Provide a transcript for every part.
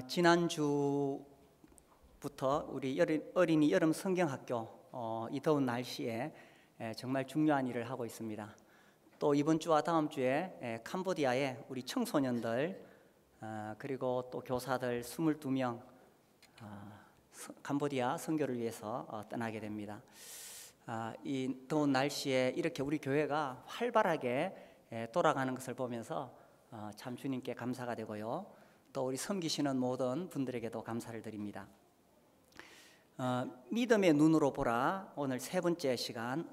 지난주부터 우리 어린이 여름 성경학교 이 더운 날씨에 정말 중요한 일을 하고 있습니다. 또 이번 주와 다음 주에 캄보디아에 우리 청소년들 그리고 또 교사들 22명 캄보디아 선교를 위해서 떠나게 됩니다. 이 더운 날씨에 이렇게 우리 교회가 활발하게 돌아가는 것을 보면서 참 주님께 감사가 되고요, 또 우리 섬기시는 모든 분들에게도 감사를 드립니다. 믿음의 눈으로 보라, 오늘 세 번째 시간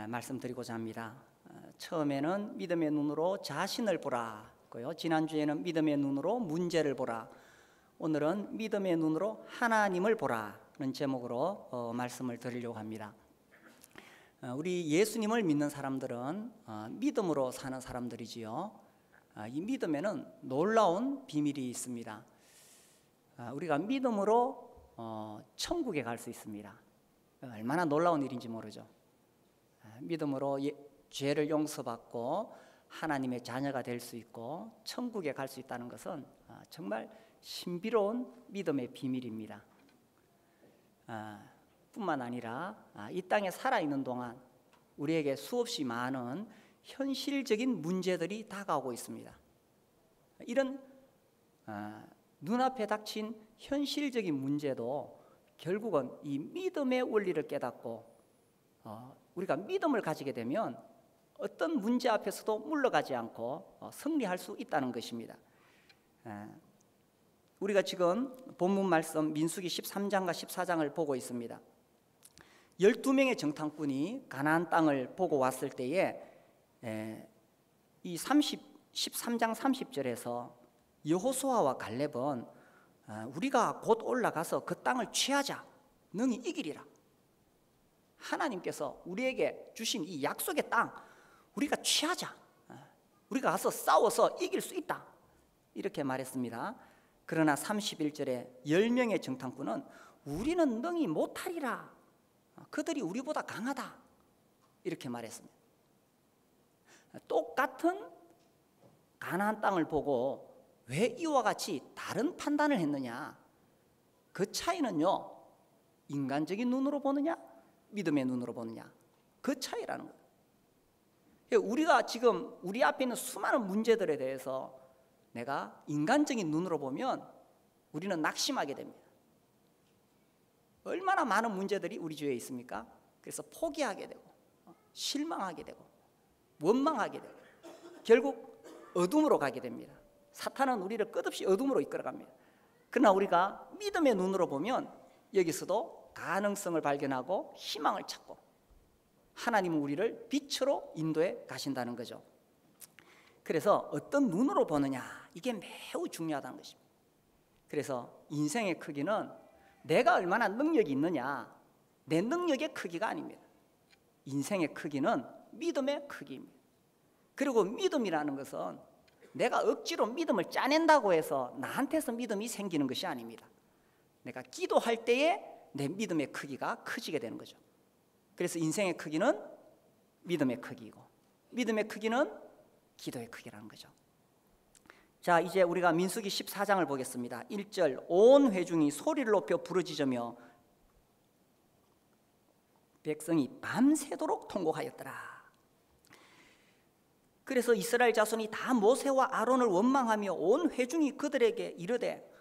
말씀드리고자 합니다. 처음에는 믿음의 눈으로 자신을 보라고요, 지난주에는 믿음의 눈으로 문제를 보라, 오늘은 믿음의 눈으로 하나님을 보라는 제목으로 말씀을 드리려고 합니다. 우리 예수님을 믿는 사람들은 믿음으로 사는 사람들이지요. 이 믿음에는 놀라운 비밀이 있습니다. 우리가 믿음으로 천국에 갈 수 있습니다. 얼마나 놀라운 일인지 모르죠. 믿음으로 죄를 용서받고 하나님의 자녀가 될 수 있고 천국에 갈 수 있다는 것은 정말 신비로운 믿음의 비밀입니다. 뿐만 아니라 이 땅에 살아있는 동안 우리에게 수없이 많은 현실적인 문제들이 다가오고 있습니다. 이런 눈앞에 닥친 현실적인 문제도 결국은 이 믿음의 원리를 깨닫고 우리가 믿음을 가지게 되면 어떤 문제 앞에서도 물러가지 않고 승리할 수 있다는 것입니다. 우리가 지금 본문 말씀 민수기 13장과 14장을 보고 있습니다. 12명의 정탐꾼이 가나안 땅을 보고 왔을 때에 이 13장 30절에서 여호수아와 갈렙은 우리가 곧 올라가서 그 땅을 취하자, 능히 이기리라. 하나님께서 우리에게 주신 이 약속의 땅 우리가 취하자, 우리가 가서 싸워서 이길 수 있다, 이렇게 말했습니다. 그러나 31절에 10명의 정탐꾼은 우리는 능히 못하리라, 그들이 우리보다 강하다, 이렇게 말했습니다. 똑같은 가나안 땅을 보고 왜 이와 같이 다른 판단을 했느냐? 그 차이는요, 인간적인 눈으로 보느냐, 믿음의 눈으로 보느냐, 그 차이라는 거예요. 우리가 지금 우리 앞에 있는 수많은 문제들에 대해서 내가 인간적인 눈으로 보면 우리는 낙심하게 됩니다. 얼마나 많은 문제들이 우리 주위에 있습니까? 그래서 포기하게 되고 실망하게 되고 원망하게 되고 결국 어둠으로 가게 됩니다. 사탄은 우리를 끝없이 어둠으로 이끌어갑니다. 그러나 우리가 믿음의 눈으로 보면 여기서도 가능성을 발견하고 희망을 찾고 하나님은 우리를 빛으로 인도해 가신다는 거죠. 그래서 어떤 눈으로 보느냐, 이게 매우 중요하다는 것입니다. 그래서 인생의 크기는 내가 얼마나 능력이 있느냐, 내 능력의 크기가 아닙니다. 인생의 크기는 믿음의 크기입니다. 그리고 믿음이라는 것은 내가 억지로 믿음을 짜낸다고 해서 나한테서 믿음이 생기는 것이 아닙니다. 내가 기도할 때에 내 믿음의 크기가 커지게 되는 거죠. 그래서 인생의 크기는 믿음의 크기이고 믿음의 크기는 기도의 크기라는 거죠. 자, 이제 우리가 민수기 14장을 보겠습니다. 1절, 온 회중이 소리를 높여 부르짖으며 백성이 밤새도록 통곡하였더라. 그래서 이스라엘 자손이 다 모세와 아론을 원망하며 온 회중이 그들에게 이르되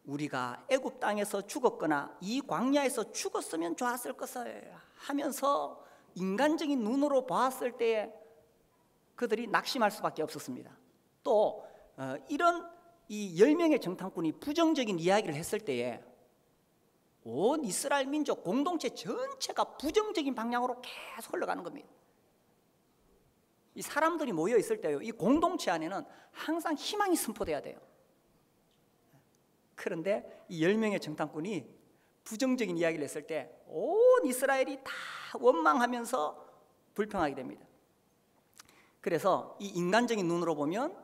우리가 애굽 땅에서 죽었거나 이 광야에서 죽었으면 좋았을 것을 하면서 인간적인 눈으로 보았을 때에 그들이 낙심할 수밖에 없었습니다. 또 이런 이 10명의 정탐꾼이 부정적인 이야기를 했을 때에 온 이스라엘 민족 공동체 전체가 부정적인 방향으로 계속 흘러가는 겁니다. 이 사람들이 모여 있을 때요, 이 공동체 안에는 항상 희망이 선포돼야 돼요. 그런데 이 10명의 정탐꾼이 부정적인 이야기를 했을 때 온 이스라엘이 다 원망하면서 불평하게 됩니다. 그래서 이 인간적인 눈으로 보면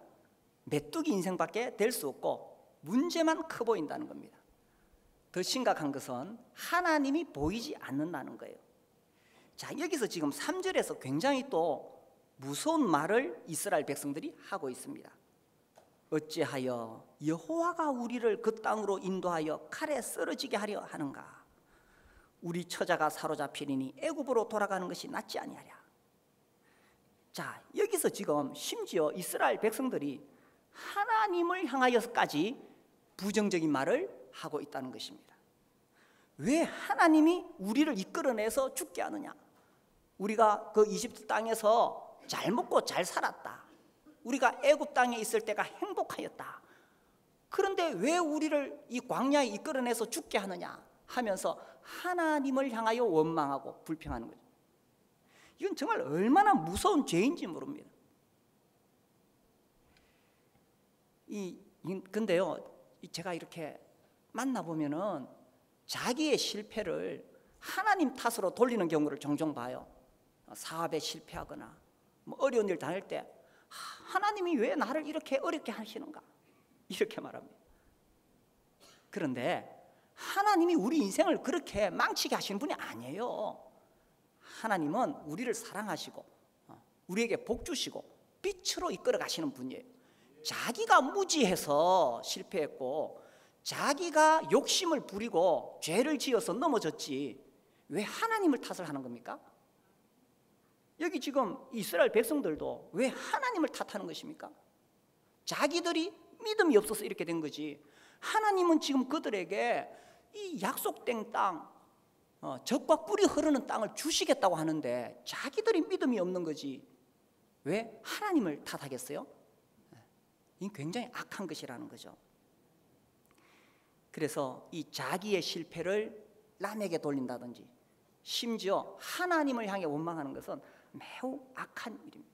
메뚜기 인생밖에 될 수 없고 문제만 커 보인다는 겁니다. 더 심각한 것은 하나님이 보이지 않는다는 거예요. 자, 여기서 지금 3절에서 굉장히 또 무서운 말을 이스라엘 백성들이 하고 있습니다. 어찌하여 여호와가 우리를 그 땅으로 인도하여 칼에 쓰러지게 하려 하는가? 우리 처자가 사로잡히리니 애굽으로 돌아가는 것이 낫지 아니하랴. 자, 여기서 지금 심지어 이스라엘 백성들이 하나님을 향하여까지 부정적인 말을 하고 있다는 것입니다. 왜 하나님이 우리를 이끌어내서 죽게 하느냐? 우리가 그 이집트 땅에서 잘 먹고 잘 살았다. 우리가 애굽 땅에 있을 때가 행복하였다. 그런데 왜 우리를 이 광야에 이끌어내서 죽게 하느냐 하면서 하나님을 향하여 원망하고 불평하는 거죠. 이건 정말 얼마나 무서운 죄인지 모릅니다. 근데요, 제가 이렇게 만나보면은 자기의 실패를 하나님 탓으로 돌리는 경우를 종종 봐요. 사업에 실패하거나 뭐 어려운 일 당할 때 하나님이 왜 나를 이렇게 어렵게 하시는가 이렇게 말합니다. 그런데 하나님이 우리 인생을 그렇게 망치게 하시는 분이 아니에요. 하나님은 우리를 사랑하시고 우리에게 복 주시고 빛으로 이끌어 가시는 분이에요. 자기가 무지해서 실패했고 자기가 욕심을 부리고 죄를 지어서 넘어졌지 왜 하나님을 탓을 하는 겁니까? 여기 지금 이스라엘 백성들도 왜 하나님을 탓하는 것입니까? 자기들이 믿음이 없어서 이렇게 된 거지. 하나님은 지금 그들에게 이 약속된 땅, 젖과 꿀이 흐르는 땅을 주시겠다고 하는데 자기들이 믿음이 없는 거지. 왜 하나님을 탓하겠어요? 이건 굉장히 악한 것이라는 거죠. 그래서 이 자기의 실패를 남에게 돌린다든지 심지어 하나님을 향해 원망하는 것은 매우 악한 일입니다.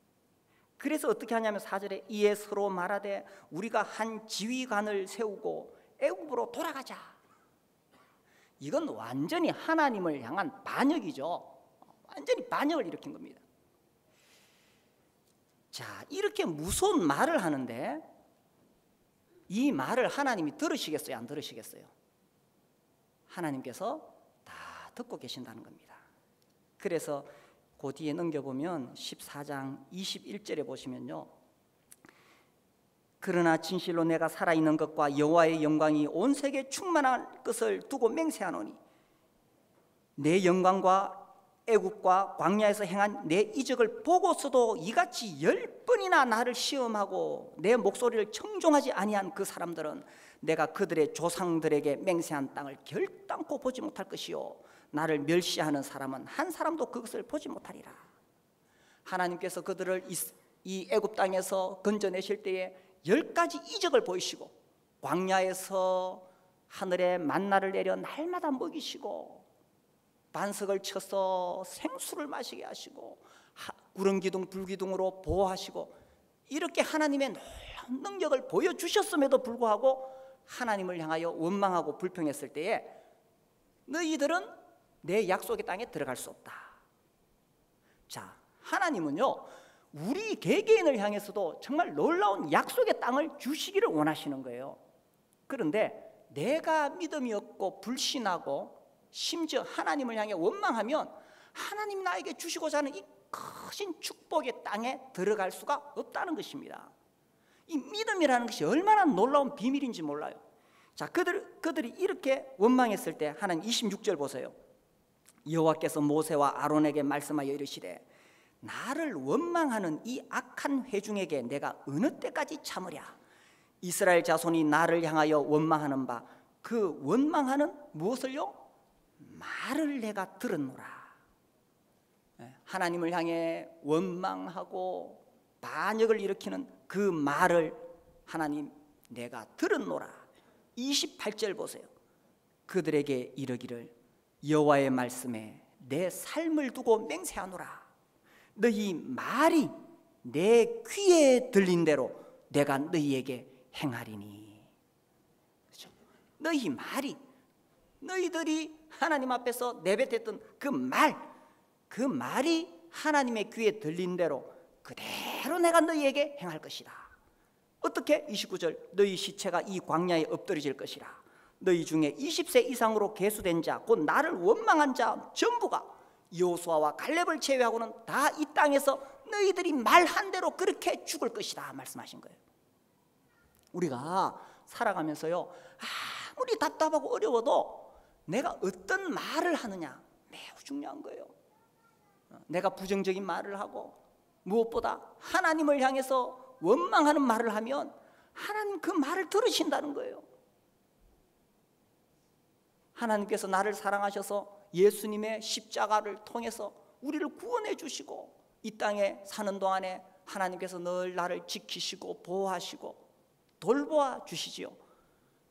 그래서 어떻게 하냐면 4절에 이에 서로 말하되 우리가 한 지휘관을 세우고 애굽으로 돌아가자. 이건 완전히 하나님을 향한 반역이죠. 완전히 반역을 일으킨 겁니다. 자, 이렇게 무서운 말을 하는데 이 말을 하나님이 들으시겠어요? 안 들으시겠어요? 하나님께서 다 듣고 계신다는 겁니다. 그래서 그 뒤에 넘겨보면 14장 21절에 보시면요, 그러나 진실로 내가 살아있는 것과 여호와의 영광이 온 세계에 충만할 것을 두고 맹세하노니 내 영광과 애굽과 광야에서 행한 내 이적을 보고서도 이같이 10번이나 나를 시험하고 내 목소리를 청종하지 아니한 그 사람들은 내가 그들의 조상들에게 맹세한 땅을 결단코 보지 못할 것이요 나를 멸시하는 사람은 한 사람도 그것을 보지 못하리라. 하나님께서 그들을 이 애굽 땅에서 건져내실 때에 10가지 이적을 보이시고 광야에서 하늘에 만나를 내려 날마다 먹이시고 반석을 쳐서 생수를 마시게 하시고 구름기둥 불기둥으로 보호하시고 이렇게 하나님의 놀라운 능력을 보여주셨음에도 불구하고 하나님을 향하여 원망하고 불평했을 때에 너희들은 내 약속의 땅에 들어갈 수 없다. 자, 하나님은요 우리 개개인을 향해서도 정말 놀라운 약속의 땅을 주시기를 원하시는 거예요. 그런데 내가 믿음이 없고 불신하고 심지어 하나님을 향해 원망하면 하나님이 나에게 주시고자 하는 이 크신 축복의 땅에 들어갈 수가 없다는 것입니다. 이 믿음이라는 것이 얼마나 놀라운 비밀인지 몰라요. 자, 그들이 이렇게 원망했을 때 하나님 26절 보세요. 여호와께서 모세와 아론에게 말씀하여 이르시되 나를 원망하는 이 악한 회중에게 내가 어느 때까지 참으랴. 이스라엘 자손이 나를 향하여 원망하는 바 그 원망하는 무엇을요? 말을 내가 들었노라. 하나님을 향해 원망하고 반역을 일으키는 그 말을 하나님 내가 들었노라. 28절 보세요. 그들에게 이르기를 여호와의 말씀에 내 삶을 두고 맹세하노라. 너희 말이 내 귀에 들린 대로 내가 너희에게 행하리니. 그렇죠? 너희 말이 너희들이 하나님 앞에서 내뱉었던 그 말이 하나님의 귀에 들린 대로 그대로 내가 너희에게 행할 것이다. 어떻게? 29절 너희 시체가 이 광야에 엎드려질 것이라. 너희 중에 20세 이상으로 계수된 자 곧 나를 원망한 자 전부가 여호수아와 갈렙을 제외하고는 다 이 땅에서 너희들이 말한 대로 그렇게 죽을 것이다 말씀하신 거예요. 우리가 살아가면서요, 아무리 답답하고 어려워도 내가 어떤 말을 하느냐 매우 중요한 거예요. 내가 부정적인 말을 하고 무엇보다 하나님을 향해서 원망하는 말을 하면 하나님 그 말을 들으신다는 거예요. 하나님께서 나를 사랑하셔서 예수님의 십자가를 통해서 우리를 구원해 주시고 이 땅에 사는 동안에 하나님께서 늘 나를 지키시고 보호하시고 돌보아 주시지요.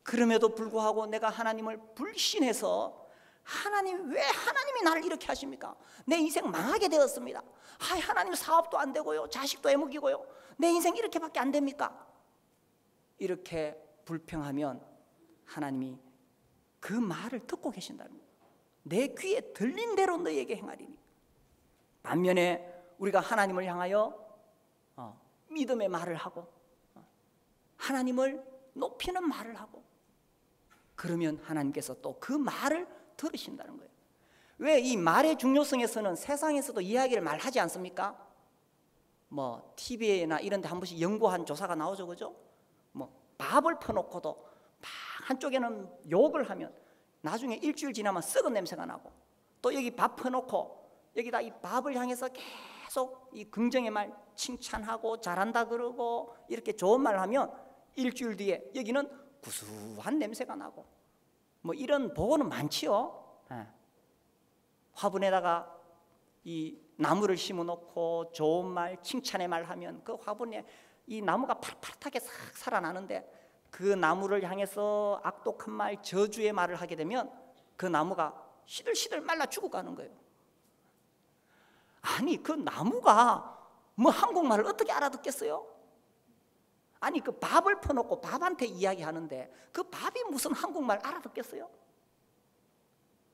그럼에도 불구하고 내가 하나님을 불신해서 하나님, 왜 하나님이 나를 이렇게 하십니까? 내 인생 망하게 되었습니다. 하나님 사업도 안 되고요, 자식도 애먹이고요, 내 인생 이렇게밖에 안 됩니까? 이렇게 불평하면 하나님이 그 말을 듣고 계신다는 거예요. 내 귀에 들린 대로 너에게 행하리니. 반면에 우리가 하나님을 향하여 믿음의 말을 하고 하나님을 높이는 말을 하고 그러면 하나님께서 또 그 말을 들으신다는 거예요. 왜 이 말의 중요성에서는 세상에서도 이야기를 말하지 않습니까? 뭐 TV나 이런 데 한 번씩 연구한 조사가 나오죠, 그죠? 뭐 밥을 퍼놓고도 막 한쪽에는 욕을 하면 나중에 일주일 지나면 썩은 냄새가 나고, 또 여기 밥 퍼놓고 여기다 이 밥을 향해서 계속 이 긍정의 말 칭찬하고 잘한다 그러고 이렇게 좋은 말을 하면 일주일 뒤에 여기는 구수한 냄새가 나고, 뭐 이런 보고는 많지요. 화분에다가 이 나무를 심어 놓고 좋은 말 칭찬의 말 하면 그 화분에 이 나무가 파릇파릇하게 싹 살아나는데, 그 나무를 향해서 악독한 말 저주의 말을 하게 되면 그 나무가 시들시들 말라 죽어가는 거예요. 아니 그 나무가 뭐 한국말을 어떻게 알아듣겠어요? 아니 그 밥을 퍼놓고 밥한테 이야기하는데 그 밥이 무슨 한국말 알아듣겠어요?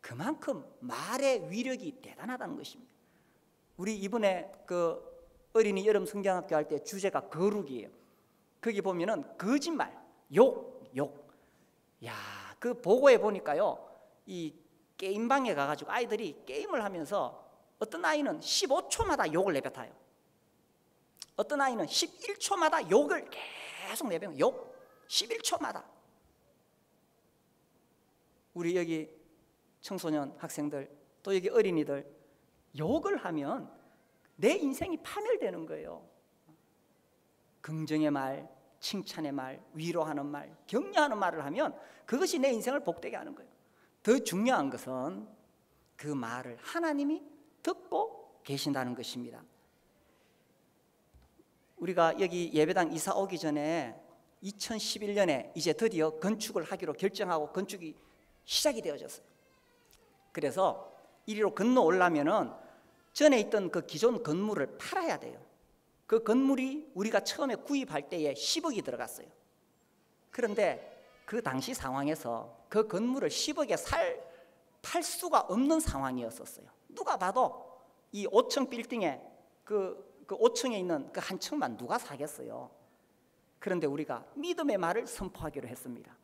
그만큼 말의 위력이 대단하다는 것입니다. 우리 이번에 그 어린이 여름 성경학교 할 때 주제가 거룩이에요. 거기 보면은 거짓말, 욕. 야, 그 보고에 보니까요, 이 게임방에 가가지고 아이들이 게임을 하면서 어떤 아이는 15초마다 욕을 내뱉어요. 어떤 아이는 11초마다 욕을 계속 내뱉어요. 욕 11초마다. 우리 여기 청소년 학생들, 또 여기 어린이들, 욕을 하면 내 인생이 파멸되는 거예요. 긍정의 말, 칭찬의 말, 위로하는 말, 격려하는 말을 하면 그것이 내 인생을 복되게 하는 거예요. 더 중요한 것은 그 말을 하나님이 듣고 계신다는 것입니다. 우리가 여기 예배당 이사 오기 전에 2011년에 이제 드디어 건축을 하기로 결정하고 건축이 시작이 되어졌어요. 그래서 이리로 건너 오려면은 전에 있던 그 기존 건물을 팔아야 돼요. 그 건물이 우리가 처음에 구입할 때에 10억이 들어갔어요. 그런데 그 당시 상황에서 그 건물을 10억에 팔 수가 없는 상황이었었어요. 누가 봐도 이 5층 빌딩에 그 5층에 있는 그 한 층만 누가 사겠어요. 그런데 우리가 믿음의 말을 선포하기로 했습니다.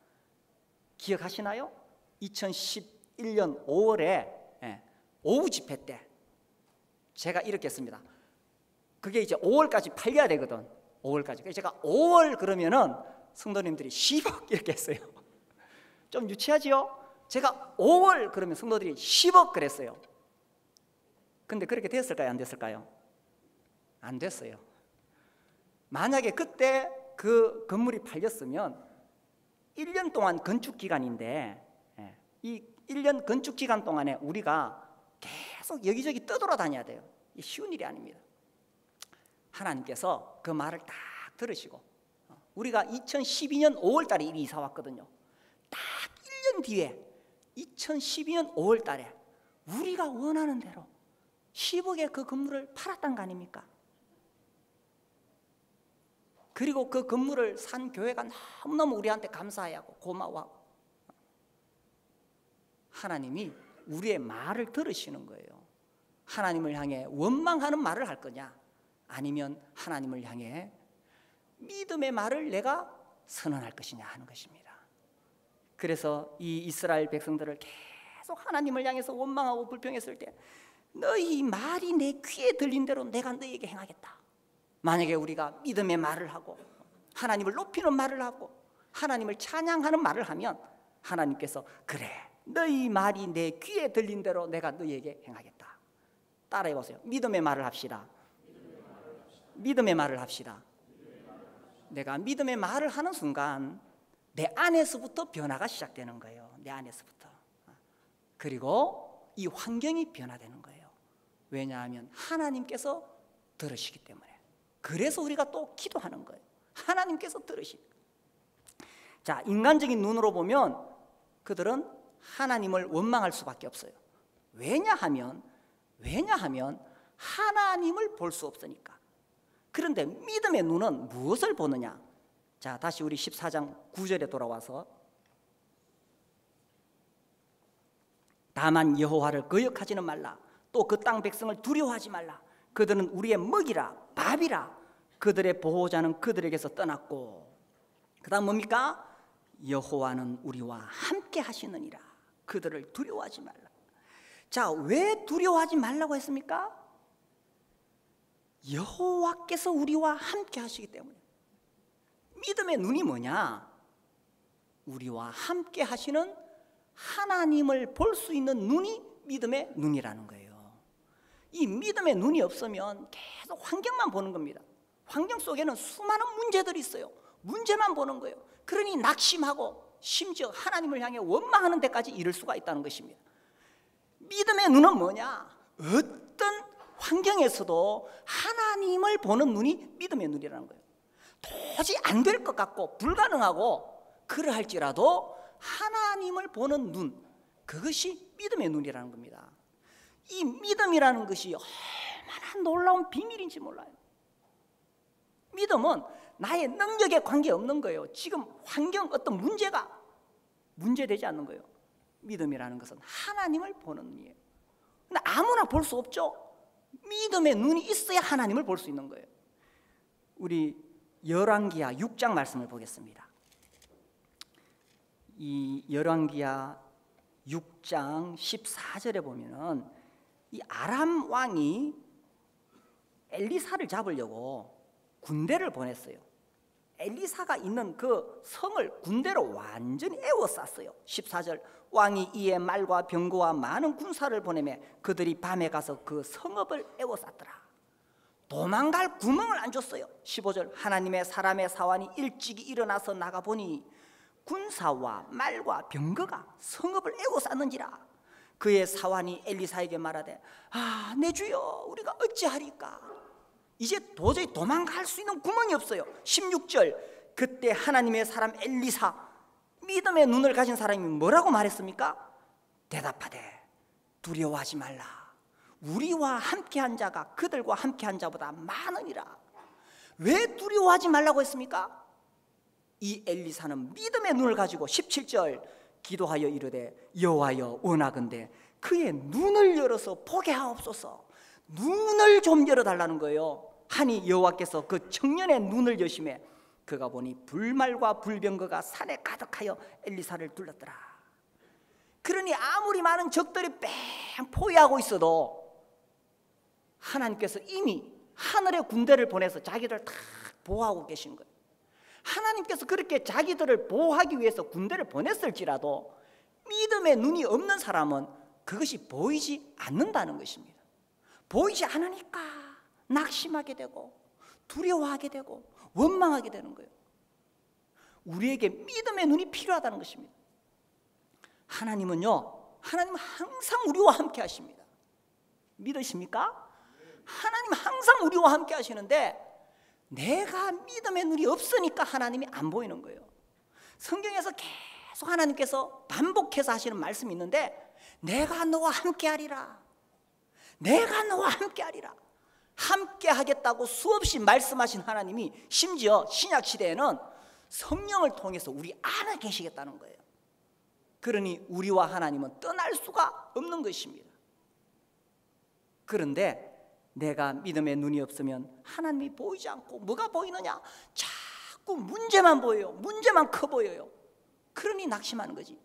기억하시나요? 2011년 5월에 오후 집회 때 제가 이렇게 했습니다. 그게 이제 5월까지 팔려야 되거든. 5월까지. 그래서 제가 5월 그러면은 성도님들이 10억 이렇게 했어요. 좀 유치하지요? 제가 5월 그러면 성도들이 10억 그랬어요. 근데 그렇게 됐을까요? 안 됐을까요? 안 됐어요. 만약에 그때 그 건물이 팔렸으면 1년 동안 건축 기간인데, 이 1년 건축 기간 동안에 우리가 계속 여기저기 떠돌아다녀야 돼요. 이게 쉬운 일이 아닙니다. 하나님께서 그 말을 딱 들으시고, 우리가 2012년 5월 달에 이사 왔거든요. 딱 1년 뒤에 2012년 5월 달에 우리가 원하는 대로 10억에 그 건물을 팔았단 거 아닙니까? 그리고 그 건물을 산 교회가 너무너무 우리한테 감사해하고 고마워하고, 하나님이 우리의 말을 들으시는 거예요. 하나님을 향해 원망하는 말을 할 거냐, 아니면 하나님을 향해 믿음의 말을 내가 선언할 것이냐 하는 것입니다. 그래서 이 이스라엘 백성들을 계속 하나님을 향해서 원망하고 불평했을 때, 너희 말이 내 귀에 들린 대로 내가 너희에게 행하겠다. 만약에 우리가 믿음의 말을 하고 하나님을 높이는 말을 하고 하나님을 찬양하는 말을 하면 하나님께서 그래, 너희 말이 내 귀에 들린 대로 내가 너희에게 행하겠다. 따라해 보세요. 믿음의 말을 합시다. 믿음의 말을 합시다. 내가 믿음의 말을 하는 순간 내 안에서부터 변화가 시작되는 거예요. 내 안에서부터. 그리고 이 환경이 변화되는 거예요. 왜냐하면 하나님께서 들으시기 때문에. 그래서 우리가 또 기도하는 거예요. 하나님께서 들으시기. 자, 인간적인 눈으로 보면 그들은 하나님을 원망할 수밖에 없어요. 왜냐하면 하나님을 볼 수 없으니까. 그런데 믿음의 눈은 무엇을 보느냐? 자, 다시 우리 14장 9절에 돌아와서 다만 여호와를 거역하지는 말라. 또 그 땅 백성을 두려워하지 말라. 그들은 우리의 먹이라 밥이라. 그들의 보호자는 그들에게서 떠났고. 그 다음 뭡니까? 여호와는 우리와 함께 하시느니라. 그들을 두려워하지 말라. 자, 왜 두려워하지 말라고 했습니까? 여호와께서 우리와 함께 하시기 때문에. 믿음의 눈이 뭐냐? 우리와 함께 하시는 하나님을 볼 수 있는 눈이 믿음의 눈이라는 거예요. 이 믿음의 눈이 없으면 계속 환경만 보는 겁니다. 환경 속에는 수많은 문제들이 있어요. 문제만 보는 거예요. 그러니 낙심하고 심지어 하나님을 향해 원망하는 데까지 이를 수가 있다는 것입니다. 믿음의 눈은 뭐냐? 어떤 환경에서도 하나님을 보는 눈이 믿음의 눈이라는 거예요. 도저히 안 될 것 같고 불가능하고 그러할지라도 하나님을 보는 눈, 그것이 믿음의 눈이라는 겁니다. 이 믿음이라는 것이 얼마나 놀라운 비밀인지 몰라요. 믿음은 나의 능력에 관계없는 거예요. 지금 환경 어떤 문제가 문제되지 않는 거예요. 믿음이라는 것은 하나님을 보는 눈이에요. 근데 아무나 볼 수 없죠. 믿음의 눈이 있어야 하나님을 볼 수 있는 거예요. 우리 열왕기하 6장 말씀을 보겠습니다. 이 열왕기하 6장 14절에 보면은 이 아람 왕이 엘리사를 잡으려고 군대를 보냈어요. 엘리사가 있는 그 성을 군대로 완전히 에워쌌어요. 14절, 왕이 이에 말과 병거와 많은 군사를 보내매 그들이 밤에 가서 그 성읍을 에워쌌더라. 도망갈 구멍을 안 줬어요. 15절, 하나님의 사람의 사환이 일찍이 일어나서 나가보니 군사와 말과 병거가 성읍을 에워쌌는지라. 그의 사환이 엘리사에게 말하되, 아, 내 주여, 우리가 어찌하리까? 이제 도저히 도망갈 수 있는 구멍이 없어요. 16절, 그때 하나님의 사람 엘리사, 믿음의 눈을 가진 사람이 뭐라고 말했습니까? 대답하되, 두려워하지 말라. 우리와 함께한 자가 그들과 함께한 자보다 많으니라. 왜 두려워하지 말라고 했습니까? 이 엘리사는 믿음의 눈을 가지고 17절 기도하여 이르되, 여호와여, 원하건대 그의 눈을 열어서 보게 하옵소서. 눈을 좀 열어달라는 거예요. 하니 여호와께서 그 청년의 눈을 여심해 그가 보니 불말과 불병거가 산에 가득하여 엘리사를 둘렀더라. 그러니 아무리 많은 적들이 뺑 포위하고 있어도 하나님께서 이미 하늘의 군대를 보내서 자기를 다 보호하고 계신 거예요. 하나님께서 그렇게 자기들을 보호하기 위해서 군대를 보냈을지라도 믿음의 눈이 없는 사람은 그것이 보이지 않는다는 것입니다. 보이지 않으니까 낙심하게 되고 두려워하게 되고 원망하게 되는 거예요. 우리에게 믿음의 눈이 필요하다는 것입니다. 하나님은 항상 우리와 함께 하십니다. 믿으십니까? 하나님 항상 우리와 함께 하시는데 내가 믿음의 눈이 없으니까 하나님이 안 보이는 거예요. 성경에서 계속 하나님께서 반복해서 하시는 말씀이 있는데, 내가 너와 함께 하리라, 내가 너와 함께 하리라, 함께 하겠다고 수없이 말씀하신 하나님이 심지어 신약시대에는 성령을 통해서 우리 안에 계시겠다는 거예요. 그러니 우리와 하나님은 떠날 수가 없는 것입니다. 그런데 내가 믿음의 눈이 없으면 하나님이 보이지 않고 뭐가 보이느냐? 자꾸 문제만 보여요. 문제만 커 보여요. 그러니 낙심하는 거지.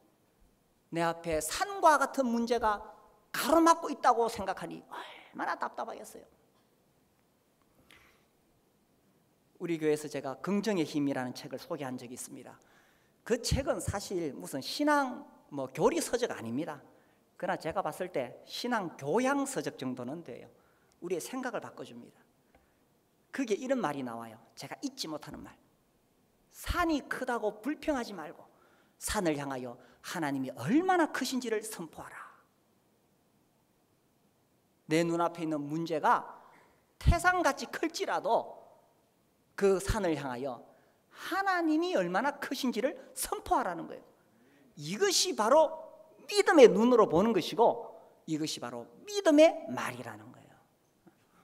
내 앞에 산과 같은 문제가 가로막고 있다고 생각하니 얼마나 답답하겠어요. 우리 교회에서 제가 긍정의 힘이라는 책을 소개한 적이 있습니다. 그 책은 사실 무슨 신앙 교리 서적 아닙니다. 그러나 제가 봤을 때 신앙 교양 서적 정도는 돼요. 우리의 생각을 바꿔줍니다. 그게 이런 말이 나와요. 제가 잊지 못하는 말. 산이 크다고 불평하지 말고 산을 향하여 하나님이 얼마나 크신지를 선포하라. 내 눈앞에 있는 문제가 태산같이 클지라도 그 산을 향하여 하나님이 얼마나 크신지를 선포하라는 거예요. 이것이 바로 믿음의 눈으로 보는 것이고 이것이 바로 믿음의 말이라는 거예요.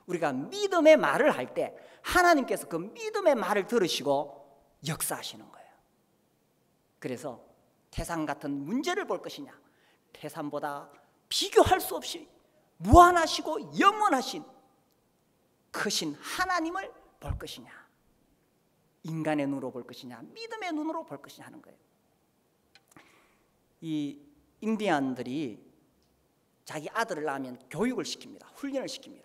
우리가 믿음의 말을 할 때 하나님께서 그 믿음의 말을 들으시고 역사하시는 거예요. 그래서 태산 같은 문제를 볼 것이냐, 태산보다 비교할 수 없이 무한하시고 영원하신 크신 하나님을 볼 것이냐, 인간의 눈으로 볼 것이냐, 믿음의 눈으로 볼 것이냐 하는 거예요. 이 인디안들이 자기 아들을 낳으면 교육을 시킵니다. 훈련을 시킵니다.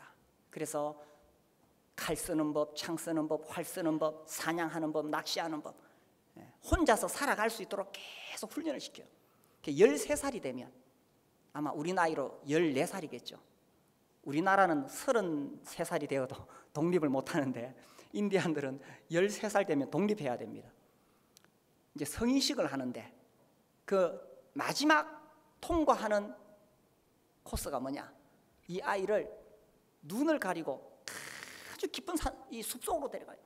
그래서 칼 쓰는 법, 창 쓰는 법, 활 쓰는 법, 사냥하는 법, 낚시하는 법, 혼자서 살아갈 수 있도록 계속 훈련을 시켜요. 13살이 되면 아마 우리 나이로 14살이겠죠. 우리나라는 33살이 되어도 독립을 못하는데 인디안들은 13살 되면 독립해야 됩니다. 이제 성인식을 하는데 그 마지막 통과하는 코스가 뭐냐, 이 아이를 눈을 가리고 아주 깊은 이 숲속으로 데려가요.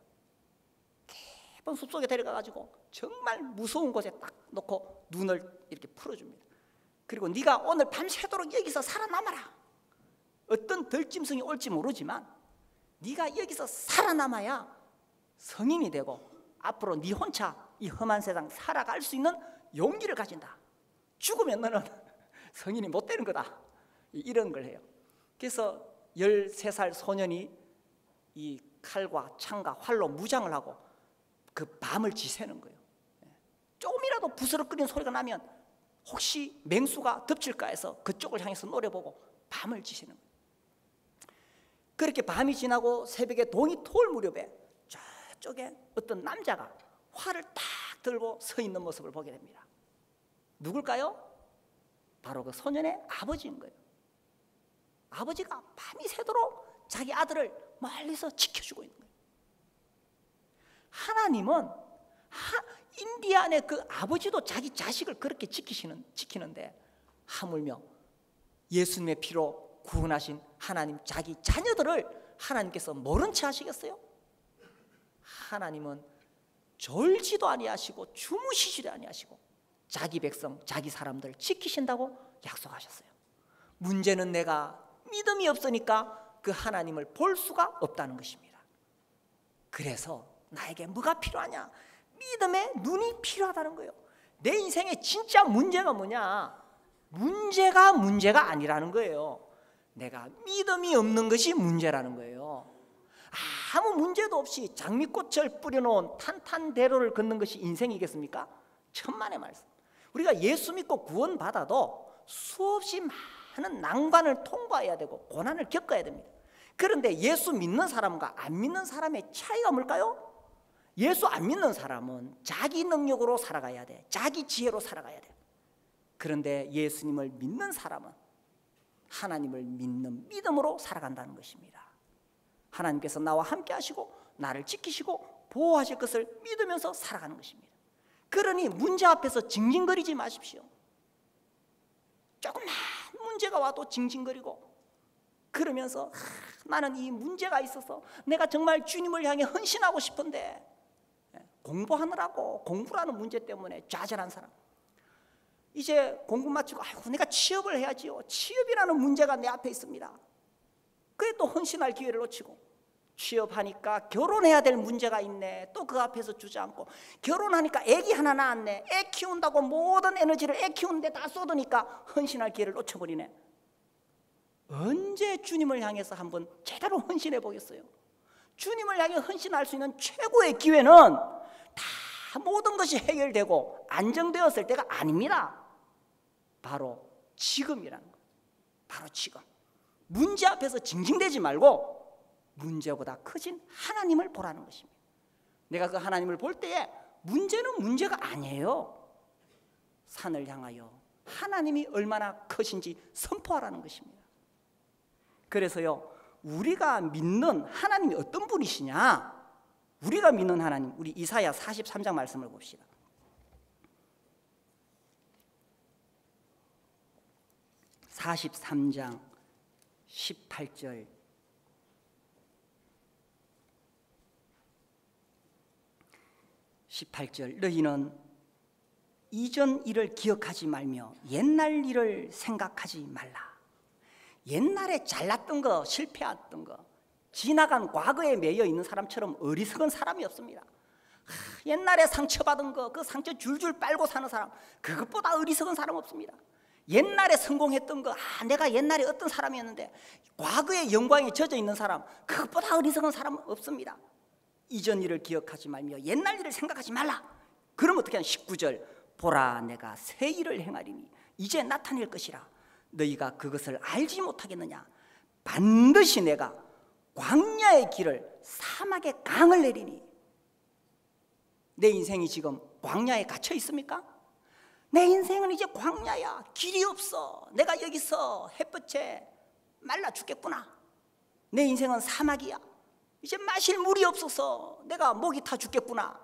깊은 숲속에 데려가가지고 정말 무서운 곳에 딱 놓고 눈을 이렇게 풀어줍니다. 그리고 네가 오늘 밤새도록 여기서 살아남아라. 어떤 들짐승이 올지 모르지만 네가 여기서 살아남아야 성인이 되고 앞으로 네 혼자 이 험한 세상 살아갈 수 있는 용기를 가진다. 죽으면 너는 성인이 못 되는 거다. 이런 걸 해요. 그래서 13살 소년이 이 칼과 창과 활로 무장을 하고 그 밤을 지새는 거예요. 조금이라도 부스럭거리는 소리가 나면 혹시 맹수가 덮칠까 해서 그쪽을 향해서 노려보고 밤을 지새는 거예요. 그렇게 밤이 지나고 새벽에 동이 토올 무렵에 저쪽에 어떤 남자가 활을 딱 들고 서 있는 모습을 보게 됩니다. 누굴까요? 바로 그 소년의 아버지인 거예요. 아버지가 밤이 새도록 자기 아들을 멀리서 지켜주고 있는 거예요. 하나님은 인디안의 그 아버지도 자기 자식을 그렇게 지키는데 하물며 예수님의 피로 구원하신 하나님 자기 자녀들을 하나님께서 모른 채 하시겠어요? 하나님은 졸지도 아니하시고 주무시지도 아니하시고 자기 백성, 자기 사람들 지키신다고 약속하셨어요. 문제는 내가 믿음이 없으니까 그 하나님을 볼 수가 없다는 것입니다. 그래서 나에게 뭐가 필요하냐? 믿음의 눈이 필요하다는 거예요. 내 인생의 진짜 문제가 뭐냐? 문제가 아니라는 거예요. 내가 믿음이 없는 것이 문제라는 거예요. 아무 문제도 없이 장미꽃을 뿌려놓은 탄탄대로를 걷는 것이 인생이겠습니까? 천만의 말씀. 우리가 예수 믿고 구원받아도 수없이 많은 난관을 통과해야 되고 고난을 겪어야 됩니다. 그런데 예수 믿는 사람과 안 믿는 사람의 차이가 뭘까요? 예수 안 믿는 사람은 자기 능력으로 살아가야 돼. 자기 지혜로 살아가야 돼. 그런데 예수님을 믿는 사람은 하나님을 믿는 믿음으로 살아간다는 것입니다. 하나님께서 나와 함께 하시고 나를 지키시고 보호하실 것을 믿으면서 살아가는 것입니다. 그러니 문제 앞에서 징징거리지 마십시오. 조금만 문제가 와도 징징거리고 그러면서 나는 이 문제가 있어서 내가 정말 주님을 향해 헌신하고 싶은데 공부하느라고 공부라는 문제 때문에 좌절한 사람, 이제 공부 마치고 아이고 내가 취업을 해야지요. 취업이라는 문제가 내 앞에 있습니다. 그래 또 헌신할 기회를 놓치고 취업하니까 결혼해야 될 문제가 있네. 또 그 앞에서 주저앉고 결혼하니까 애기 하나 낳았네. 애 키운다고 모든 에너지를 애 키우는데 다 쏟으니까 헌신할 기회를 놓쳐버리네. 언제 주님을 향해서 한번 제대로 헌신해 보겠어요? 주님을 향해 헌신할 수 있는 최고의 기회는 다 모든 것이 해결되고 안정되었을 때가 아닙니다. 바로 지금이라는 거예요. 바로 지금. 문제 앞에서 징징대지 말고 문제보다 크신 하나님을 보라는 것입니다. 내가 그 하나님을 볼 때에 문제는 문제가 아니에요. 산을 향하여 하나님이 얼마나 크신지 선포하라는 것입니다. 그래서요, 우리가 믿는 하나님이 어떤 분이시냐, 우리가 믿는 하나님, 우리 이사야 43장 말씀을 봅시다. (43장) 18절. 너희는 이전 일을 기억하지 말며 옛날 일을 생각하지 말라. 옛날에 잘났던 거, 실패했던 거, 지나간 과거에 매여 있는 사람처럼 어리석은 사람이 없습니다. 옛날에 상처받은 거, 그 상처 줄줄 빨고 사는 사람, 그것보다 어리석은 사람 없습니다. 옛날에 성공했던 거, 내가 옛날에 어떤 사람이었는데, 과거의 영광에 젖어 있는 사람, 그것보다 어리석은 사람 없습니다. 이전 일을 기억하지 말며 옛날 일을 생각하지 말라. 그럼 어떻게 하냐? 19절. 보라, 내가 새 일을 행하리니 이제 나타낼 것이라. 너희가 그것을 알지 못하겠느냐? 반드시 내가 광야의 길을 사막의 강을 내리니. 내 인생이 지금 광야에 갇혀 있습니까? 내 인생은 이제 광야야. 길이 없어. 내가 여기서 햇볕에 말라 죽겠구나. 내 인생은 사막이야. 이제 마실 물이 없어서 내가 목이 타 죽겠구나.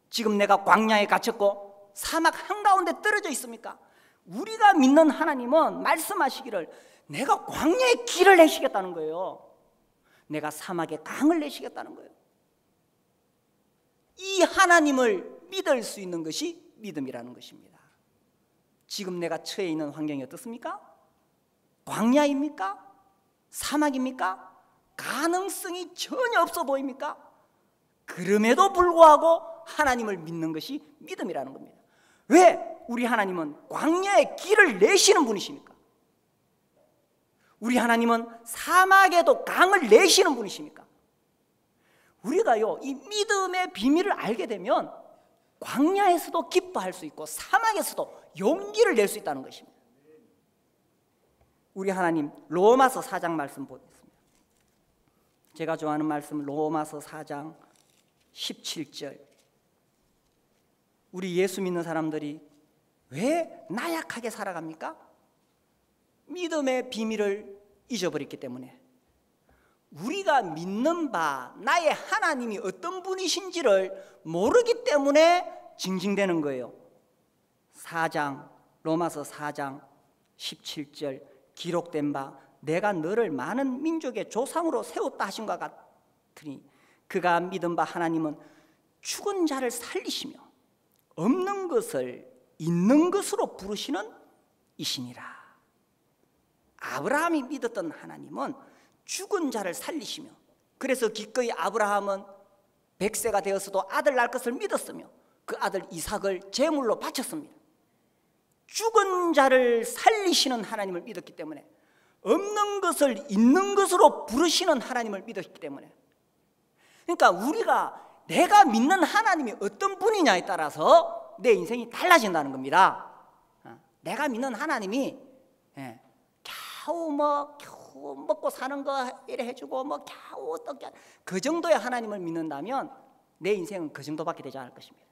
지금 내가 광야에 갇혔고 사막 한가운데 떨어져 있습니까? 우리가 믿는 하나님은 말씀하시기를 내가 광야의 길을 내시겠다는 거예요. 내가 사막의 강을 내시겠다는 거예요. 이 하나님을 믿을 수 있는 것이 믿음이라는 것입니다. 지금 내가 처해 있는 환경이 어떻습니까? 광야입니까? 사막입니까? 가능성이 전혀 없어 보입니까? 그럼에도 불구하고 하나님을 믿는 것이 믿음이라는 겁니다. 왜? 우리 하나님은 광야의 길을 내시는 분이십니까? 우리 하나님은 사막에도 강을 내시는 분이십니까? 우리가요, 이 믿음의 비밀을 알게 되면 광야에서도 기뻐할 수 있고 사막에서도 용기를 낼 수 있다는 것입니다. 우리 하나님 로마서 4장 말씀 보겠습니다. 제가 좋아하는 말씀 로마서 4장 17절. 우리 예수 믿는 사람들이 왜 나약하게 살아갑니까? 믿음의 비밀을 잊어버렸기 때문에. 우리가 믿는 바 나의 하나님이 어떤 분이신지를 모르기 때문에 징징대는 거예요. 로마서 4장 17절 기록된 바 내가 너를 많은 민족의 조상으로 세웠다 하신 것 같으니 그가 믿은 바 하나님은 죽은 자를 살리시며 없는 것을 있는 것으로 부르시는 이시니라. 아브라함이 믿었던 하나님은 죽은 자를 살리시며, 그래서 기꺼이 아브라함은 100세가 되었어도 아들 낳을 것을 믿었으며 그 아들 이삭을 제물로 바쳤습니다. 죽은 자를 살리시는 하나님을 믿었기 때문에, 없는 것을 있는 것으로 부르시는 하나님을 믿었기 때문에, 그러니까 우리가 내가 믿는 하나님이 어떤 분이냐에 따라서 내 인생이 달라진다는 겁니다. 내가 믿는 하나님이 겨우 먹고 사는 거 이래 해주고 겨우 어떻게 그 정도의 하나님을 믿는다면 내 인생은 그 정도밖에 되지 않을 것입니다.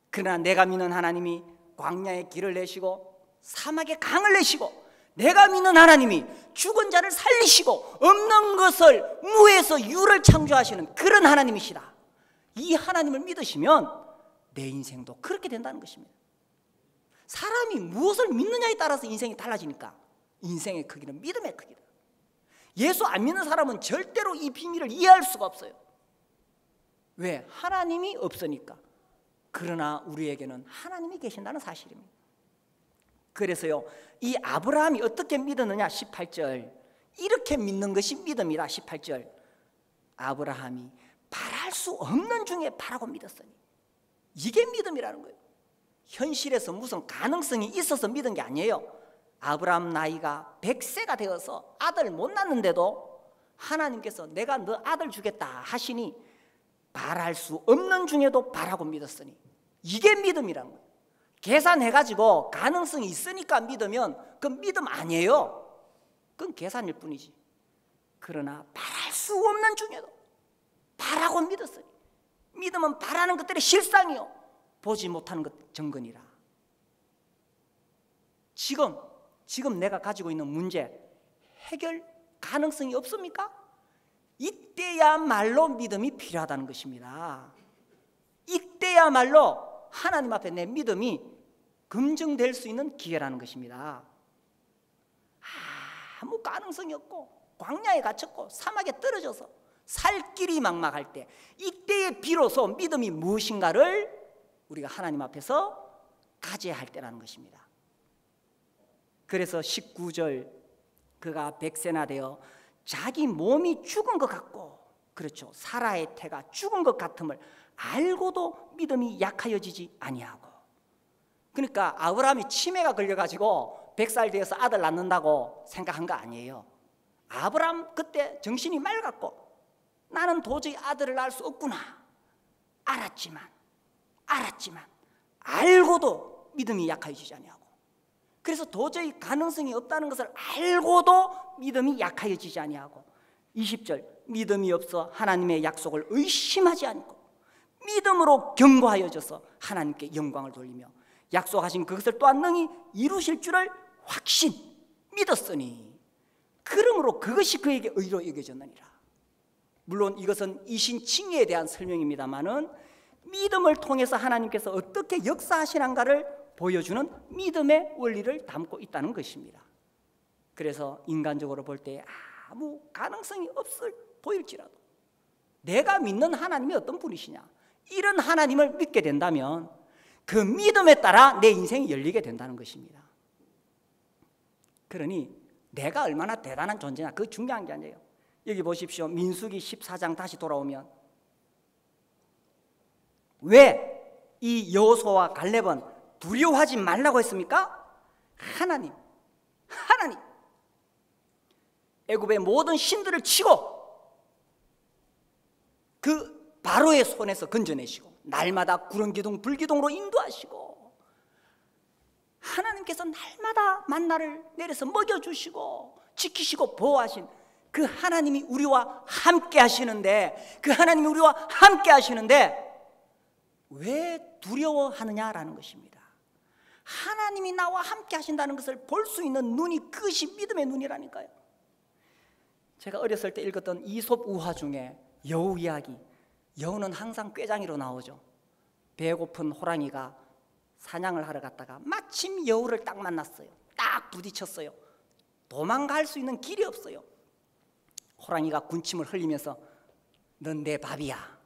그러나 내가 믿는 하나님이 광야의 길을 내시고 사막의 강을 내시고, 내가 믿는 하나님이 죽은 자를 살리시고 없는 것을 무에서 유를 창조하시는 그런 하나님이시다. 이 하나님을 믿으시면 내 인생도 그렇게 된다는 것입니다. 사람이 무엇을 믿느냐에 따라서 인생이 달라지니까 인생의 크기는 믿음의 크기다. 예수 안 믿는 사람은 절대로 이 비밀을 이해할 수가 없어요. 왜? 하나님이 없으니까. 그러나 우리에게는 하나님이 계신다는 사실입니다. 그래서요, 이 아브라함이 어떻게 믿었느냐? 18절. 이렇게 믿는 것이 믿음이라. 18절. 아브라함이 바랄 수 없는 중에 바라고 믿었으니. 이게 믿음이라는 거예요. 현실에서 무슨 가능성이 있어서 믿은 게 아니에요. 아브라함 나이가 100세가 되어서 아들 못 낳는데도 하나님께서 내가 너 아들 주겠다 하시니 바랄 수 없는 중에도 바라고 믿었으니. 이게 믿음이라는 거예요. 계산해가지고 가능성이 있으니까 믿으면 그건 믿음 아니에요. 그건 계산일 뿐이지. 그러나 바랄 수 없는 중에도 바라고 믿었으니 믿음은 바라는 것들의 실상이요 보지 못하는 것 정근이라. 지금 내가 가지고 있는 문제 해결 가능성이 없습니까? 이때야말로 믿음이 필요하다는 것입니다. 이때야말로 하나님 앞에 내 믿음이 검증될 수 있는 기회라는 것입니다. 아무 가능성이 없고 광야에 갇혔고 사막에 떨어져서 살 길이 막막할 때, 이때에 비로소 믿음이 무엇인가를 우리가 하나님 앞에서 가져야 할 때라는 것입니다. 그래서 19절, 그가 백세나 되어 자기 몸이 죽은 것 같고, 그렇죠, 사라의 태가 죽은 것 같음을 알고도 믿음이 약하여지지 아니하고. 그러니까 아브라함이 치매가 걸려가지고 100살 되어서 아들 낳는다고 생각한 거 아니에요. 아브라함 그때 정신이 맑았고 나는 도저히 아들을 낳을 수 없구나 알았지만 알고도 믿음이 약하여지지 아니하고, 그래서 도저히 가능성이 없다는 것을 알고도 믿음이 약하여지지 아니하고, 20절, 믿음이 없어 하나님의 약속을 의심하지 않고 믿음으로 견고하여져서 하나님께 영광을 돌리며 약속하신 그것을 또한 능히 이루실 줄을 확신 믿었으니 그러므로 그것이 그에게 의로 여겨졌느니라. 물론 이것은 이신칭의에 대한 설명입니다마는 믿음을 통해서 하나님께서 어떻게 역사하시는가를 보여주는 믿음의 원리를 담고 있다는 것입니다. 그래서 인간적으로 볼 때 아무 가능성이 없을 보일지라도 내가 믿는 하나님이 어떤 분이시냐, 이런 하나님을 믿게 된다면 그 믿음에 따라 내 인생이 열리게 된다는 것입니다. 그러니 내가 얼마나 대단한 존재냐, 그거 중요한 게 아니에요. 여기 보십시오. 민수기 14장 다시 돌아오면 왜 이 여호수아와 갈렙은 두려워하지 말라고 했습니까? 하나님 애굽의 모든 신들을 치고 그 바로의 손에서 건져내시고 날마다 구름기둥 불기둥으로 인도하시고 하나님께서 날마다 만나를 내려서 먹여주시고 지키시고 보호하신 그 하나님이 우리와 함께 하시는데, 왜 두려워하느냐라는 것입니다. 하나님이 나와 함께 하신다는 것을 볼 수 있는 눈이, 그것이 믿음의 눈이라니까요. 제가 어렸을 때 읽었던 이솝 우화 중에 여우 이야기, 여우는 항상 꾀장이로 나오죠. 배고픈 호랑이가 사냥을 하러 갔다가 마침 여우를 딱 만났어요. 딱 부딪혔어요. 도망갈 수 있는 길이 없어요. 호랑이가 군침을 흘리면서 넌 내 밥이야.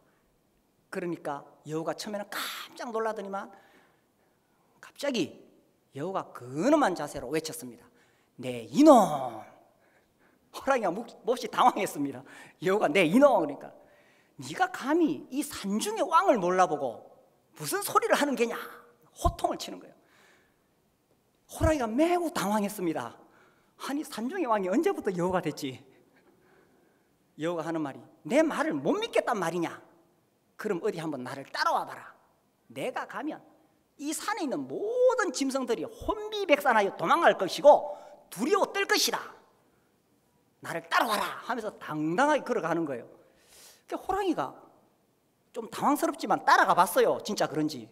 그러니까 여우가 처음에는 깜짝 놀라더니만 갑자기 여우가 근엄한 자세로 외쳤습니다. 내 이놈. 호랑이가 몹시 당황했습니다. 여우가 내 이놈. 그러니까 네가 감히 이 산중의 왕을 몰라보고 무슨 소리를 하는 게냐, 호통을 치는 거예요. 호랑이가 매우 당황했습니다. 아니 산중의 왕이 언제부터 여우가 됐지? 여우가 하는 말이 내 말을 못 믿겠단 말이냐? 그럼 어디 한번 나를 따라와 봐라. 내가 가면 이 산에 있는 모든 짐승들이 혼비백산하여 도망갈 것이고 두려워 떨 것이다. 나를 따라와라 하면서 당당하게 걸어가는 거예요. 호랑이가 좀 당황스럽지만 따라가 봤어요. 진짜 그런지.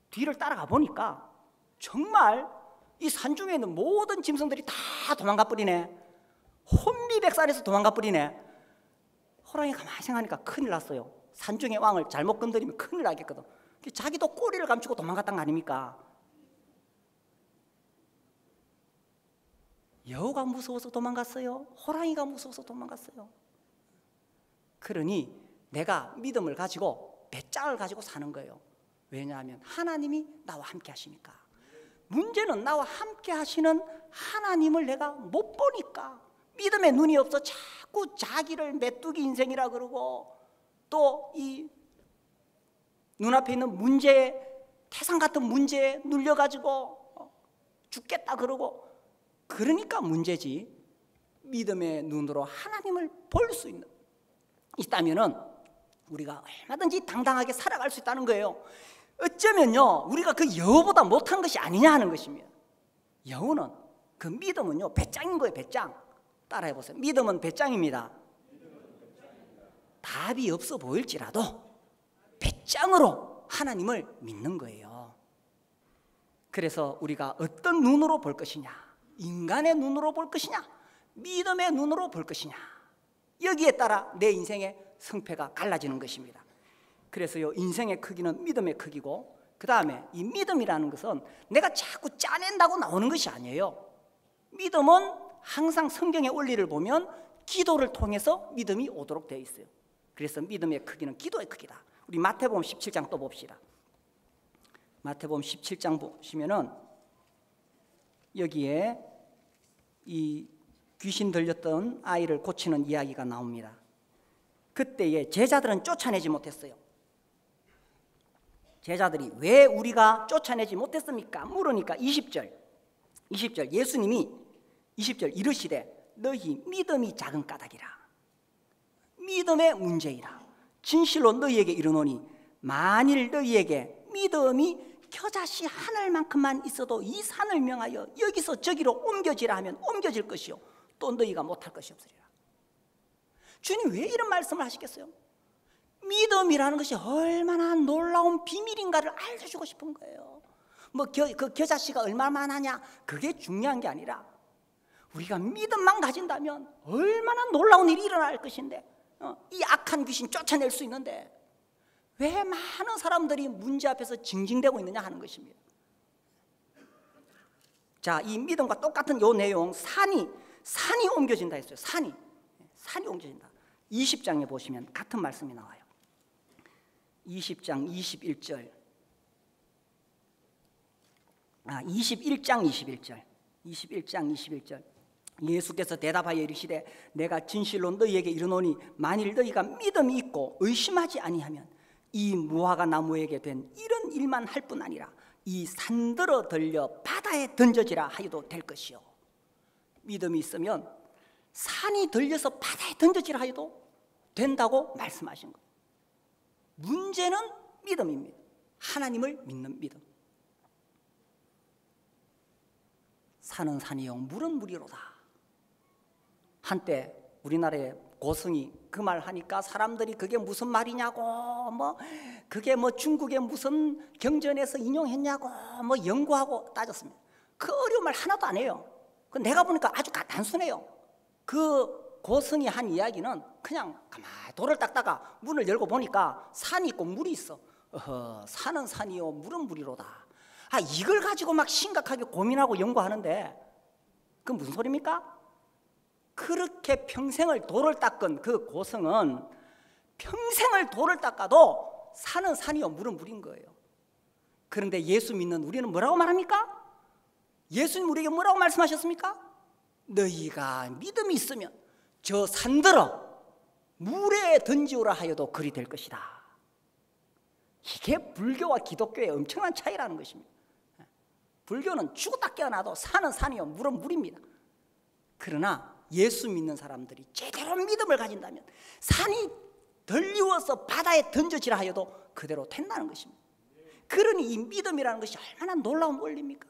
뒤를 따라가 보니까 정말 이 산중에 있는 모든 짐승들이 다 도망가 버리네. 혼비백산에서 도망가 버리네. 호랑이가 가만히 생각하니까 큰일 났어요. 산중의 왕을 잘못 건드리면 큰일 나겠거든. 자기도 꼬리를 감추고 도망갔단 거 아닙니까? 여우가 무서워서 도망갔어요? 호랑이가 무서워서 도망갔어요? 그러니 내가 믿음을 가지고 배짱을 가지고 사는 거예요. 왜냐하면 하나님이 나와 함께 하시니까. 문제는 나와 함께 하시는 하나님을 내가 못 보니까 믿음의 눈이 없어 자꾸 자기를 메뚜기 인생이라 그러고 또 이 눈앞에 있는 문제에, 태산 같은 문제에 눌려가지고 죽겠다 그러고, 그러니까 문제지. 믿음의 눈으로 하나님을 볼 수 있다면은 우리가 얼마든지 당당하게 살아갈 수 있다는 거예요. 어쩌면요 우리가 그 여우보다 못한 것이 아니냐 하는 것입니다. 여우는, 그 믿음은요 배짱인 거예요. 배짱. 따라해 보세요. 믿음은 배짱입니다. 답이 없어 보일지라도 배짱으로 하나님을 믿는 거예요. 그래서 우리가 어떤 눈으로 볼 것이냐, 인간의 눈으로 볼 것이냐, 믿음의 눈으로 볼 것이냐, 여기에 따라 내 인생의 성패가 갈라지는 것입니다. 그래서요, 인생의 크기는 믿음의 크기고, 그 다음에 이 믿음이라는 것은 내가 자꾸 짜낸다고 나오는 것이 아니에요. 믿음은 항상 성경의 원리를 보면 기도를 통해서 믿음이 오도록 되어 있어요. 그래서 믿음의 크기는 기도의 크기다. 우리 마태복음 17장 또 봅시다. 마태복음 17장 보시면은 여기에 이 귀신 들렸던 아이를 고치는 이야기가 나옵니다. 그때에 제자들은 쫓아내지 못했어요. 제자들이 왜 우리가 쫓아내지 못했습니까? 물으니까 20절 예수님이 20절 이르시되 너희 믿음이 작은 까닭이라. 믿음의 문제이라. 진실로 너희에게 이르노니 만일 너희에게 믿음이 겨자씨 하늘만큼만 있어도 이 산을 명하여 여기서 저기로 옮겨지라 하면 옮겨질 것이요 또 너희가 못할 것이 없으리라. 주님 왜 이런 말씀을 하시겠어요? 믿음이라는 것이 얼마나 놀라운 비밀인가를 알려주고 싶은 거예요. 뭐 그 겨자씨가 얼마나 하냐 그게 중요한 게 아니라 우리가 믿음만 가진다면 얼마나 놀라운 일이 일어날 것인데 이 악한 귀신 쫓아낼 수 있는데 왜 많은 사람들이 문제 앞에서 징징대고 있느냐 하는 것입니다. 자, 이 믿음과 똑같은 요 내용 산이 옮겨진다 했어요. 산이 옮겨진다. 20장에 보시면 같은 말씀이 나와요. 20장 21절 21장 21절 예수께서 대답하여 이르시되 내가 진실로 너희에게 이르노니 만일 너희가 믿음이 있고 의심하지 아니하면 이 무화과 나무에게 된 이런 일만 할 뿐 아니라 이 산들어 들려 바다에 던져지라 하여도 될 것이요. 믿음이 있으면 산이 들려서 바다에 던져지라 하여도 된다고 말씀하신 거예요. 문제는 믿음입니다. 하나님을 믿는 믿음. 산은 산이요 물은 물이로다. 한때 우리나라의 고승이 그 말 하니까 사람들이 그게 무슨 말이냐고 그게 중국의 무슨 경전에서 인용했냐고 연구하고 따졌습니다. 그 어려운 말 하나도 안 해요. 내가 보니까 아주 단순해요. 그 고승이 한 이야기는 그냥 가만히 돌을 닦다가 문을 열고 보니까 산이 있고 물이 있어. 산은 산이요 물은 물이로다. 이걸 가지고 막 심각하게 고민하고 연구하는데 그건 무슨 소리입니까? 그렇게 평생을 돌을 닦은 그 고승은 평생을 돌을 닦아도 산은 산이요 물은 물인 거예요. 그런데 예수 믿는 우리는 뭐라고 말합니까? 예수님 우리에게 뭐라고 말씀하셨습니까? 너희가 믿음이 있으면 저 산들어 물에 던지오라 하여도 그리 될 것이다. 이게 불교와 기독교의 엄청난 차이라는 것입니다. 불교는 죽었다 깨어나도 산은 산이요 물은 물입니다. 그러나 예수 믿는 사람들이 제대로 믿음을 가진다면 산이 들리워서 바다에 던져지라 하여도 그대로 된다는 것입니다. 그러니 이 믿음이라는 것이 얼마나 놀라운 원리입니까?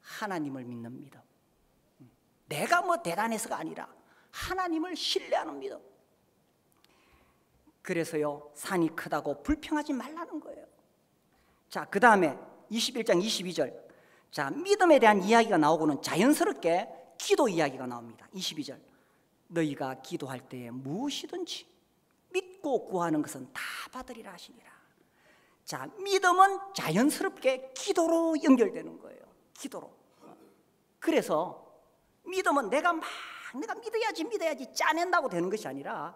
하나님을 믿는 믿음. 내가 대단해서가 아니라 하나님을 신뢰하는 믿음. 그래서요 산이 크다고 불평하지 말라는 거예요. 자, 그 다음에 21장 22절 자 믿음에 대한 이야기가 나오고는 자연스럽게 기도 이야기가 나옵니다. 22절 너희가 기도할 때에 무엇이든지 믿고 구하는 것은 다 받으리라 하시니라. 자, 믿음은 자연스럽게 기도로 연결되는 거예요. 기도로. 그래서 믿음은 내가 믿어야지 짜낸다고 되는 것이 아니라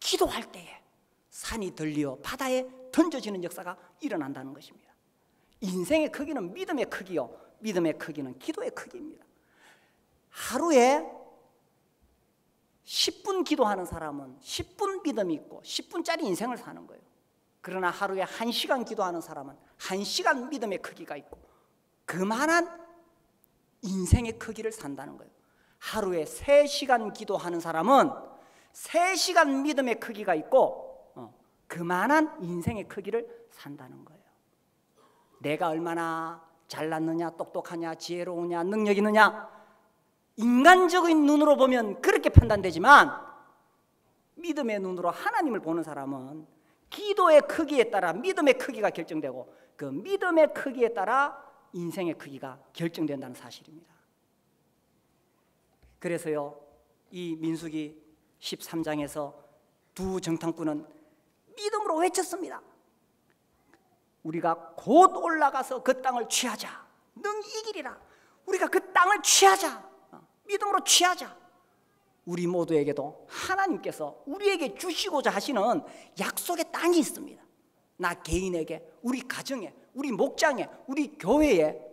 기도할 때에 산이 들리어 바다에 던져지는 역사가 일어난다는 것입니다. 인생의 크기는 믿음의 크기요 믿음의 크기는 기도의 크기입니다. 하루에 10분 기도하는 사람은 10분 믿음이 있고 10분짜리 인생을 사는 거예요. 그러나 하루에 1시간 기도하는 사람은 1시간 믿음의 크기가 있고 그만한 인생의 크기를 산다는 거예요. 하루에 3시간 기도하는 사람은 3시간 믿음의 크기가 있고 그만한 인생의 크기를 산다는 거예요. 내가 얼마나 잘났느냐 똑똑하냐 지혜로우냐 능력 있느냐 인간적인 눈으로 보면 그렇게 판단되지만 믿음의 눈으로 하나님을 보는 사람은 기도의 크기에 따라 믿음의 크기가 결정되고 그 믿음의 크기에 따라 인생의 크기가 결정된다는 사실입니다. 그래서요, 이 민수기 13장에서 두 정탐꾼은 믿음으로 외쳤습니다. 우리가 곧 올라가서 그 땅을 취하자. 능 이기리라. 우리가 그 땅을 취하자. 믿음으로 취하자. 우리 모두에게도 하나님께서 우리에게 주시고자 하시는 약속의 땅이 있습니다. 나 개인에게, 우리 가정에, 우리 목장에, 우리 교회에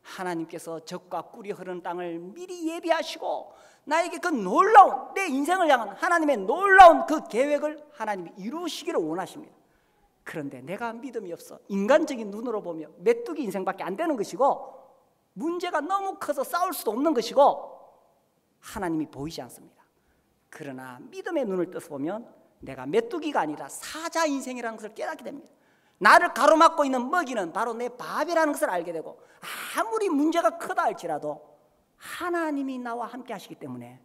하나님께서 젖과 꿀이 흐르는 땅을 미리 예비하시고 나에게 그 놀라운 내 인생을 향한 하나님의 놀라운 그 계획을 하나님이 이루시기를 원하십니다. 그런데 내가 믿음이 없어 인간적인 눈으로 보며 메뚜기 인생밖에 안 되는 것이고 문제가 너무 커서 싸울 수도 없는 것이고 하나님이 보이지 않습니다. 그러나 믿음의 눈을 떠서 보면 내가 메뚜기가 아니라 사자 인생이라는 것을 깨닫게 됩니다. 나를 가로막고 있는 먹이는 바로 내 밥이라는 것을 알게 되고 아무리 문제가 크다 할지라도 하나님이 나와 함께 하시기 때문에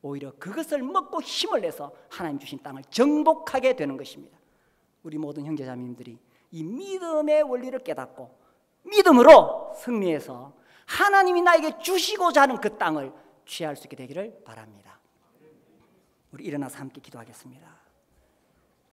오히려 그것을 먹고 힘을 내서 하나님 주신 땅을 정복하게 되는 것입니다. 우리 모든 형제자매님들이 이 믿음의 원리를 깨닫고 믿음으로 승리해서 하나님이 나에게 주시고자 하는 그 땅을 취할 수 있게 되기를 바랍니다. 우리 일어나서 함께 기도하겠습니다.